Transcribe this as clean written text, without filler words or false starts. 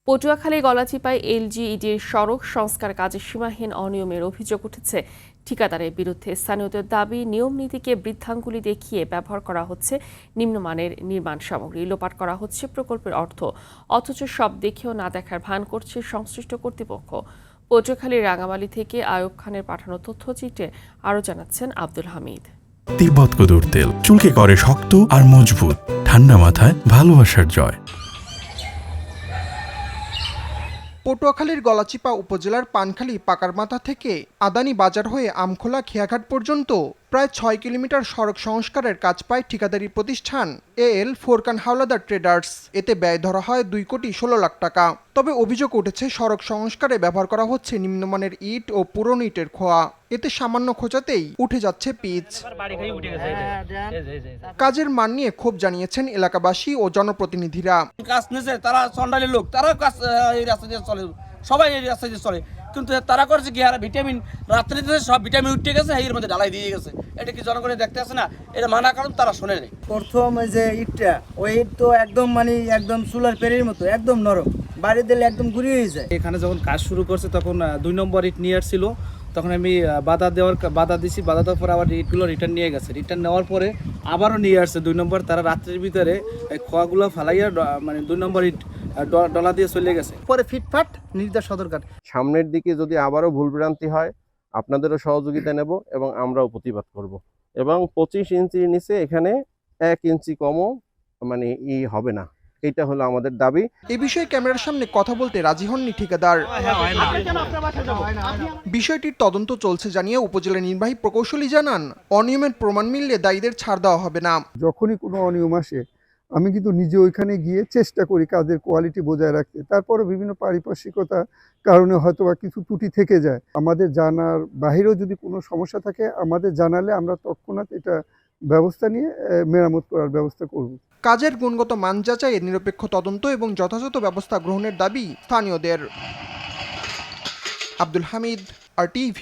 পটুয়াখালী গলাচিপায় এলজিইডির সড়ক সংস্কার কাজে সীমাহীন অনিয়মের অভিযোগ উঠেছে। ঠিকাদারের বিরুদ্ধে স্থানীয়দের দাবি, নিয়ম নীতিকে বৃদ্ধাঙ্গুলি দেখিয়ে ব্যবহার করা হচ্ছে নিম্নমানের নির্মাণ সামগ্রী, লোপাট করা হচ্ছে প্রকল্পের অর্থ, অথচ সব দেখেও না দেখার ভান করছে সংশ্লিষ্ট কর্তৃপক্ষ। পটুয়াখালীর রাঙামালি থেকে আয়ুব খানের পাঠানো তথ্যচিত্রে আরও জানাচ্ছেন আব্দুল হামিদ। তিব্বত কদুর তেল চুলকে করে শক্ত আর মজবুত, ঠান্ডা মাথায় ভালোবাসার জয়। পটুয়াখালীর গলাচিপা উপজেলার পানখালী পাকারমাথা থেকে আদানি বাজার হয়ে আমখোলা খেয়াঘাট পর্যন্ত প্রায় ৬ কিলোমিটার সড়ক সংস্কারের কাজ পায় ঠিকাদারি প্রতিষ্ঠান এএল ফোরকান হাওলাদার ট্রেডার্স। এতে ব্যয় ধরা হয় ২,১৬,০০,০০০ টাকা। তবে অভিযোগ উঠেছে সড়ক সংস্কারে ব্যবহার করা হচ্ছে নিম্নমানের ইট ও পুরনো ইটের খোয়া। এতে সামান্য খোঁচাতেই উঠে যাচ্ছে পিচ। কাজের মান নিয়ে ক্ষোভ জানিয়েছেন এলাকাবাসী ও জনপ্রতিনিধিরা। কাজ নিয়েছে তারা চন্ডালের লোক, তারা কাজ এই রাস্তা দিয়ে চলে, সবাই এই রাস্তা দিয়ে চলে, কিন্তু তারা করছে কি আর ভিটামিন রাত্রিতে সব ভিটামিন উঠে গেছে, এর মধ্যে ঢালাই দিয়ে গেছে। এটা কি জনগণের দেখতে আসে না? এটা মানা কারণ তারা শোনে নেই। প্রথম যে ইটটা, ওই ইট তো একদম একদম চুলার পেরের মতো একদম নরম, বাড়ি দিলে একদম গুঁড়ি হয়ে যায়। এখানে যখন কাজ শুরু করছে তখন ২ নম্বর ইট নিয়ে আসছিল, তখন আমি বাধা দিছি, বাধা দেওয়ার পরে আবার ইটগুলো রিটার্ন নিয়ে গেছে। রিটার্ন নেওয়ার পরে আবারও নিয়ে আসছে ২ নম্বর। তারা রাত্রির ভিতরে খোয়াগুলো ফালাইয়া ২ নম্বর ইট ডলা দিয়ে চলে গেছে। পরে ফিটফাট নির্দেশ সদরকার। সামনের দিকে যদি আবারও ভুলভ্রান্তি হয়, আপনাদেরও সহযোগিতা নেব এবং আমরাও প্রতিবাদ করব। এবং ২৫ ইঞ্চির নিচে এখানে ১ ইঞ্চি কমও হবে না, এটা হলো আমাদের দাবি। এ বিষয়ে ক্যামেরার সামনে কথা বলতে রাজি হননি ঠিকাদার। বিষয়টির তদন্ত চলছে জানিয়ে উপজেলা নির্বাহী প্রকৌশলী জানান, অনিয়মের প্রমাণ মিললে দায়ীদের ছাড় দেওয়া হবে না। যখনই কোনো অনিয়ম আসে আমি কিন্তু নিজে ওইখানে গিয়ে চেষ্টা করি কাজের কোয়ালিটি বজায় রাখতে। তারপরে বিভিন্ন পারিপার্শ্বিকতা কারণে হয়তো বা কিছু ত্রুটি থেকে যায়। আমাদের জানার বাহিরেও যদি কোনো সমস্যা থাকে আমাদের জানালে আমরা তৎক্ষণাৎ এটা ব্যবস্থা নিয়ে মেরামত করার ব্যবস্থা করব। কাজের গুণগত মান যাচাইয়ে নিরপেক্ষ তদন্ত এবং যথাযথ ব্যবস্থা গ্রহণের দাবি স্থানীয়দের। আব্দুল হামিদ, RTV।